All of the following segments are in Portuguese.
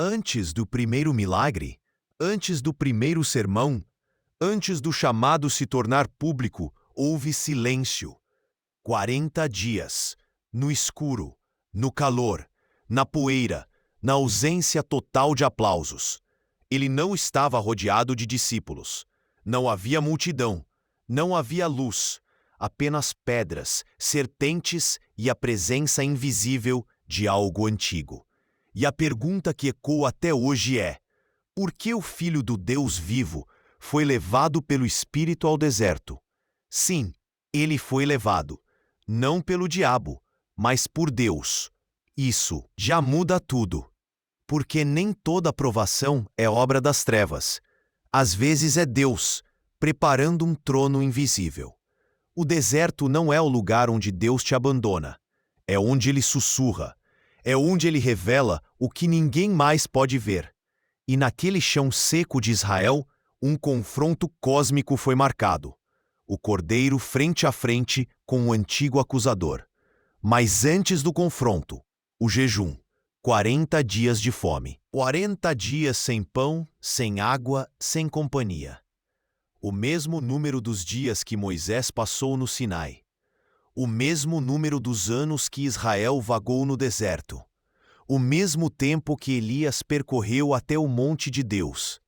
Antes do primeiro milagre, antes do primeiro sermão, antes do chamado se tornar público, houve silêncio. 40 dias, no escuro, no calor, na poeira, na ausência total de aplausos. Ele não estava rodeado de discípulos. Não havia multidão, não havia luz, apenas pedras, serpentes e a presença invisível de algo antigo. E a pergunta que ecoa até hoje é: por que o Filho do Deus vivo foi levado pelo Espírito ao deserto? Sim, ele foi levado, não pelo diabo, mas por Deus. Isso já muda tudo. Porque nem toda aprovação é obra das trevas. Às vezes é Deus, preparando um trono invisível. O deserto não é o lugar onde Deus te abandona. É onde Ele sussurra. É onde Ele revela o que ninguém mais pode ver. E naquele chão seco de Israel, um confronto cósmico foi marcado. O cordeiro frente a frente com o antigo acusador. Mas antes do confronto, o jejum. 40 dias de fome. 40 dias sem pão, sem água, sem companhia. O mesmo número dos dias que Moisés passou no Sinai. O mesmo número dos anos que Israel vagou no deserto. O mesmo tempo que Elias percorreu até o monte de Deus.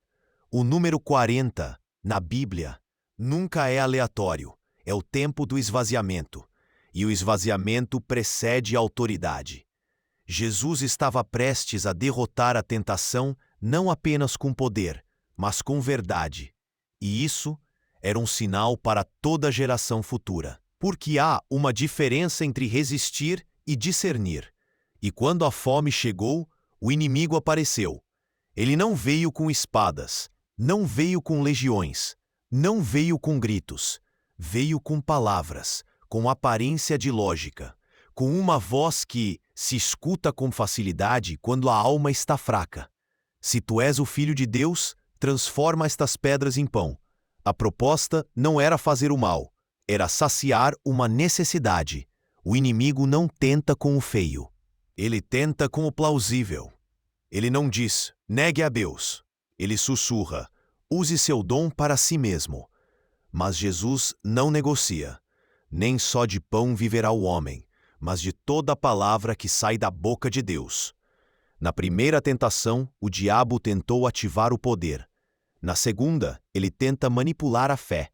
O número 40, na Bíblia, nunca é aleatório. É o tempo do esvaziamento. E o esvaziamento precede a autoridade. Jesus estava prestes a derrotar a tentação não apenas com poder, mas com verdade. E isso era um sinal para toda a geração futura. Porque há uma diferença entre resistir e discernir. E quando a fome chegou, o inimigo apareceu. Ele não veio com espadas, não veio com legiões, não veio com gritos. Veio com palavras, com aparência de lógica, com uma voz que se escuta com facilidade quando a alma está fraca. Se tu és o Filho de Deus, transforma estas pedras em pão. A proposta não era fazer o mal, era saciar uma necessidade. O inimigo não tenta com o feio. Ele tenta com o plausível. Ele não diz, negue a Deus. Ele sussurra, use seu dom para si mesmo. Mas Jesus não negocia. Nem só de pão viverá o homem, mas de toda a palavra que sai da boca de Deus. Na primeira tentação, o diabo tentou ativar o poder. Na segunda, ele tenta manipular a fé.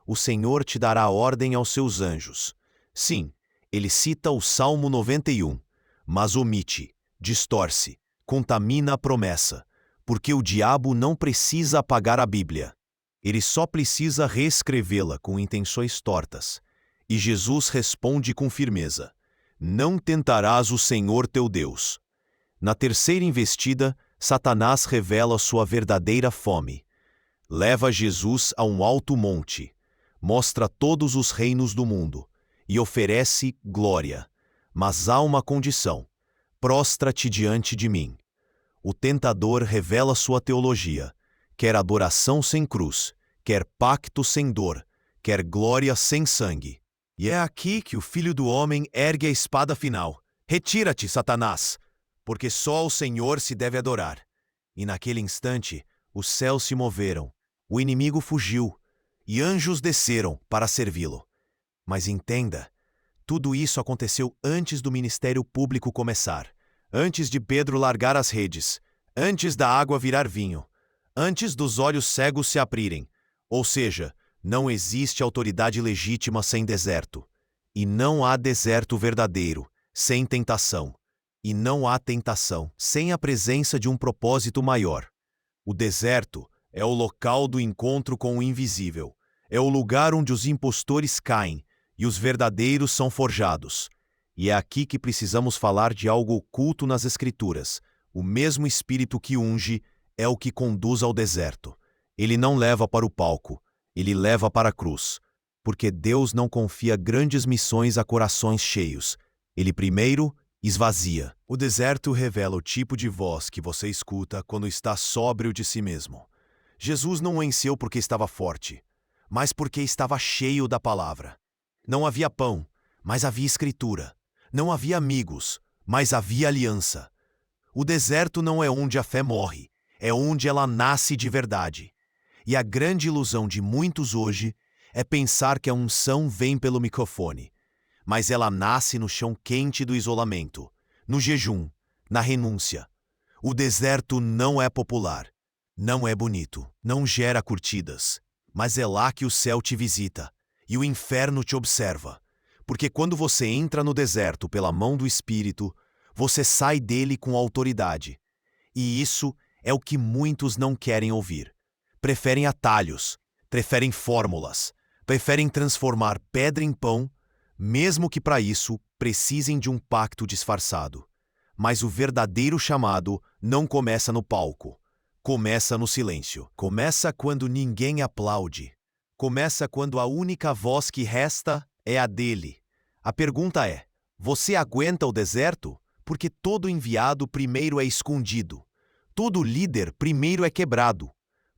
O Senhor te dará ordem aos seus anjos. Sim, ele cita o Salmo 91, mas omite, distorce, contamina a promessa, porque o diabo não precisa apagar a Bíblia. Ele só precisa reescrevê-la com intenções tortas. E Jesus responde com firmeza: não tentarás o Senhor teu Deus. Na terceira investida, Satanás revela sua verdadeira fome. Leva Jesus a um alto monte, mostra todos os reinos do mundo e oferece glória. Mas há uma condição: prostra-te diante de mim. O tentador revela sua teologia: quer adoração sem cruz, quer pacto sem dor, quer glória sem sangue. E é aqui que o Filho do Homem ergue a espada final. Retira-te, Satanás, porque só ao Senhor se deve adorar. E naquele instante, os céus se moveram, o inimigo fugiu, e anjos desceram para servi-lo. Mas entenda, tudo isso aconteceu antes do ministério público começar, antes de Pedro largar as redes, antes da água virar vinho, antes dos olhos cegos se abrirem. Ou seja, não existe autoridade legítima sem deserto. E não há deserto verdadeiro sem tentação. E não há tentação sem a presença de um propósito maior. O deserto é o local do encontro com o invisível. É o lugar onde os impostores caem e os verdadeiros são forjados. E é aqui que precisamos falar de algo oculto nas Escrituras. O mesmo Espírito que unge é o que conduz ao deserto. Ele não leva para o palco, ele leva para a cruz. Porque Deus não confia grandes missões a corações cheios. Ele primeiro esvazia. O deserto revela o tipo de voz que você escuta quando está sóbrio de si mesmo. Jesus não venceu porque estava forte, mas porque estava cheio da palavra. Não havia pão, mas havia escritura. Não havia amigos, mas havia aliança. O deserto não é onde a fé morre, é onde ela nasce de verdade. E a grande ilusão de muitos hoje é pensar que a unção vem pelo microfone, mas ela nasce no chão quente do isolamento, no jejum, na renúncia. O deserto não é popular, não é bonito, não gera curtidas, mas é lá que o céu te visita e o inferno te observa. Porque quando você entra no deserto pela mão do Espírito, você sai dele com autoridade. E isso é o que muitos não querem ouvir. Preferem atalhos, preferem fórmulas, preferem transformar pedra em pão, mesmo que para isso precisem de um pacto disfarçado. Mas o verdadeiro chamado não começa no palco. Começa no silêncio. Começa quando ninguém aplaude. Começa quando a única voz que resta é a dele. A pergunta é: você aguenta o deserto? Porque todo enviado primeiro é escondido. Todo líder primeiro é quebrado.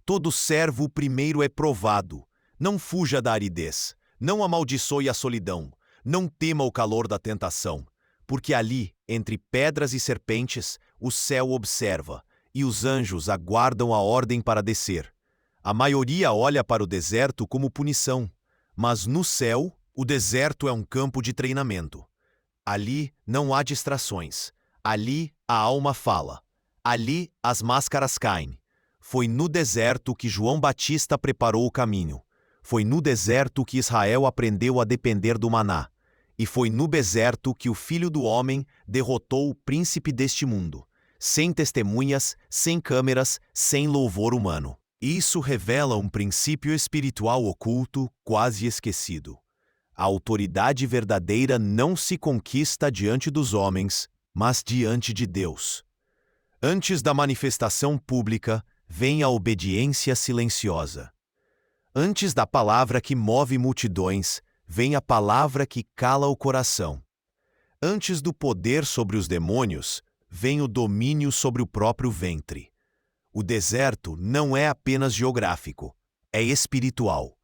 Todo servo primeiro é provado. Não fuja da aridez. Não amaldiçoe a solidão. Não tema o calor da tentação. Porque ali, entre pedras e serpentes, o céu observa, e os anjos aguardam a ordem para descer. A maioria olha para o deserto como punição, mas no céu, o deserto é um campo de treinamento. Ali não há distrações. Ali a alma fala. Ali as máscaras caem. Foi no deserto que João Batista preparou o caminho. Foi no deserto que Israel aprendeu a depender do maná. E foi no deserto que o Filho do Homem derrotou o príncipe deste mundo. Sem testemunhas, sem câmeras, sem louvor humano. Isso revela um princípio espiritual oculto, quase esquecido. A autoridade verdadeira não se conquista diante dos homens, mas diante de Deus. Antes da manifestação pública, vem a obediência silenciosa. Antes da palavra que move multidões, vem a palavra que cala o coração. Antes do poder sobre os demônios, vem o domínio sobre o próprio ventre. O deserto não é apenas geográfico, é espiritual.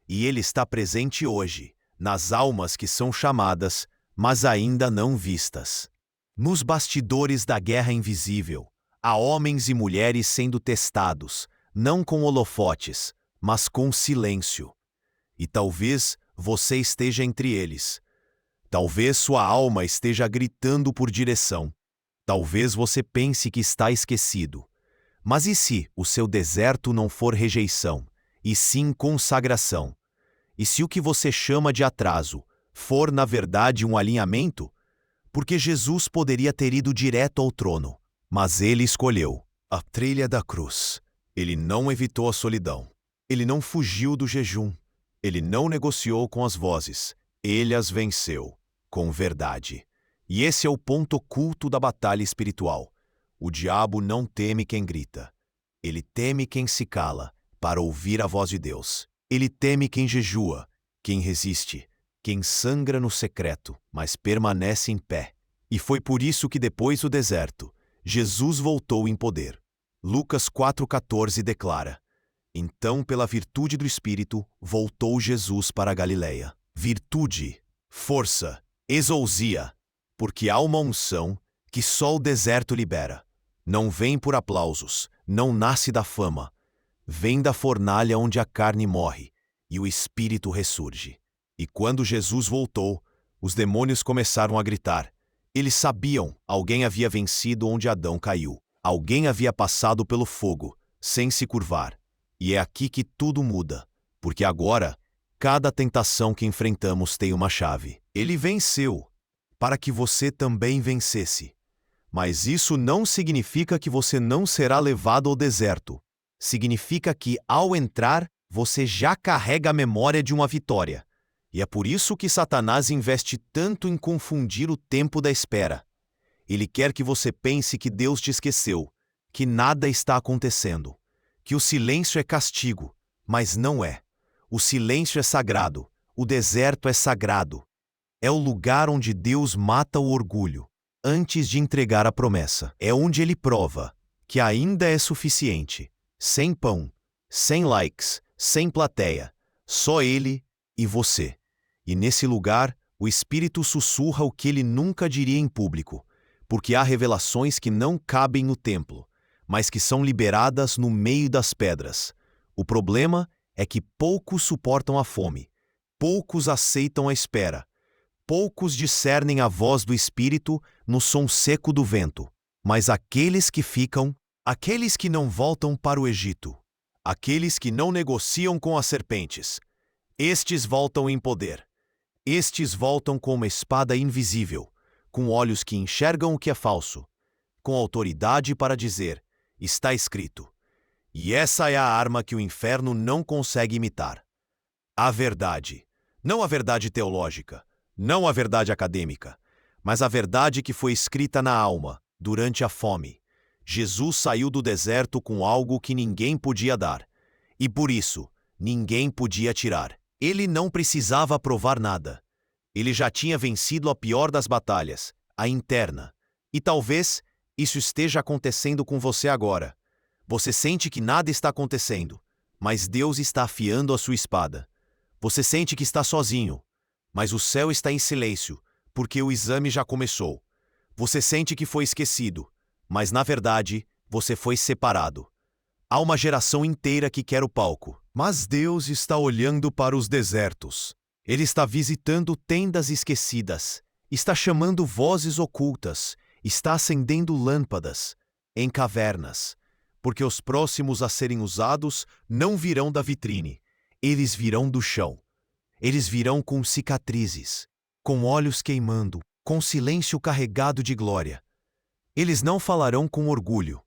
E ele está presente hoje, nas almas que são chamadas, mas ainda não vistas. Nos bastidores da guerra invisível, há homens e mulheres sendo testados, não com holofotes, mas com silêncio. E talvez você esteja entre eles. Talvez sua alma esteja gritando por direção. Talvez você pense que está esquecido. Mas e se o seu deserto não for rejeição, e sim consagração? E se o que você chama de atraso for, na verdade, um alinhamento? Porque Jesus poderia ter ido direto ao trono, mas ele escolheu a trilha da cruz. Ele não evitou a solidão. Ele não fugiu do jejum. Ele não negociou com as vozes. Ele as venceu, com verdade. E esse é o ponto oculto da batalha espiritual. O diabo não teme quem grita. Ele teme quem se cala, para ouvir a voz de Deus. Ele teme quem jejua, quem resiste, quem sangra no secreto, mas permanece em pé. E foi por isso que depois do deserto, Jesus voltou em poder. Lucas 4,14 declara: então, pela virtude do Espírito, voltou Jesus para a Galileia. Virtude, força, exousia, porque há uma unção que só o deserto libera. Não vem por aplausos, não nasce da fama. Vem da fornalha onde a carne morre e o Espírito ressurge. E quando Jesus voltou, os demônios começaram a gritar. Eles sabiam, alguém havia vencido onde Adão caiu. Alguém havia passado pelo fogo, sem se curvar. E é aqui que tudo muda, porque agora, cada tentação que enfrentamos tem uma chave. Ele venceu, para que você também vencesse. Mas isso não significa que você não será levado ao deserto. Significa que, ao entrar, você já carrega a memória de uma vitória. E é por isso que Satanás investe tanto em confundir o tempo da espera. Ele quer que você pense que Deus te esqueceu, que nada está acontecendo. Que o silêncio é castigo, mas não é. O silêncio é sagrado, o deserto é sagrado. É o lugar onde Deus mata o orgulho, antes de entregar a promessa. É onde ele prova que ainda é suficiente. Sem pão, sem likes, sem plateia, só ele e você. E nesse lugar, o Espírito sussurra o que ele nunca diria em público. porque há revelações que não cabem no templo, mas que são liberadas no meio das pedras. O problema é que poucos suportam a fome, poucos aceitam a espera, poucos discernem a voz do Espírito no som seco do vento. Mas aqueles que ficam, aqueles que não voltam para o Egito, aqueles que não negociam com as serpentes, estes voltam em poder. Estes voltam com uma espada invisível, com olhos que enxergam o que é falso, com autoridade para dizer: está escrito. E essa é a arma que o inferno não consegue imitar. A verdade. Não a verdade teológica, não a verdade acadêmica, mas a verdade que foi escrita na alma, durante a fome. Jesus saiu do deserto com algo que ninguém podia dar, e por isso, ninguém podia tirar. Ele não precisava provar nada. Ele já tinha vencido a pior das batalhas, a interna. E talvez isso esteja acontecendo com você agora. Você sente que nada está acontecendo, mas Deus está afiando a sua espada. Você sente que está sozinho, mas o céu está em silêncio, porque o exame já começou. Você sente que foi esquecido, mas na verdade, você foi separado. Há uma geração inteira que quer o palco, mas Deus está olhando para os desertos. Ele está visitando tendas esquecidas, está chamando vozes ocultas, está acendendo lâmpadas em cavernas, porque os próximos a serem usados não virão da vitrine, eles virão do chão. Eles virão com cicatrizes, com olhos queimando, com silêncio carregado de glória. Eles não falarão com orgulho.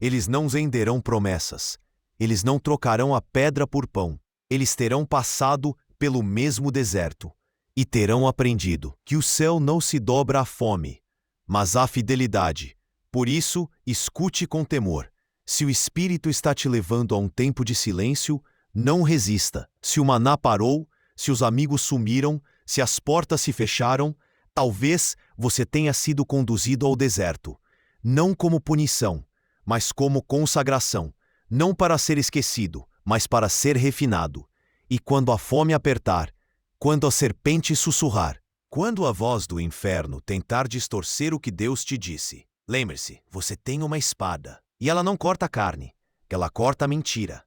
Eles não venderão promessas. Eles não trocarão a pedra por pão. Eles terão passado pelo mesmo deserto e terão aprendido que o céu não se dobra à fome, mas à fidelidade. Por isso, escute com temor. Se o Espírito está te levando a um tempo de silêncio, não resista. Se o maná parou, se os amigos sumiram, se as portas se fecharam, talvez você tenha sido conduzido ao deserto, não como punição, mas como consagração, não para ser esquecido, mas para ser refinado. E quando a fome apertar, quando a serpente sussurrar, quando a voz do inferno tentar distorcer o que Deus te disse, lembre-se, você tem uma espada, e ela não corta carne, ela corta a mentira.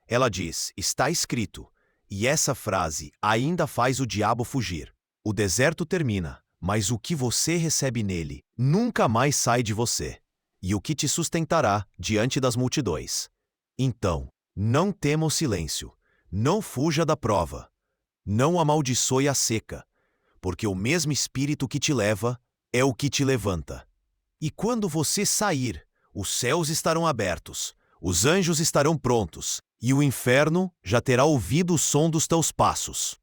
Ela diz, está escrito, e essa frase ainda faz o diabo fugir. O deserto termina, mas o que você recebe nele nunca mais sai de você, e o que te sustentará diante das multidões. Então, não tema o silêncio, não fuja da prova, não amaldiçoe a seca, porque o mesmo Espírito que te leva é o que te levanta. E quando você sair, os céus estarão abertos, os anjos estarão prontos, e o inferno já terá ouvido o som dos teus passos.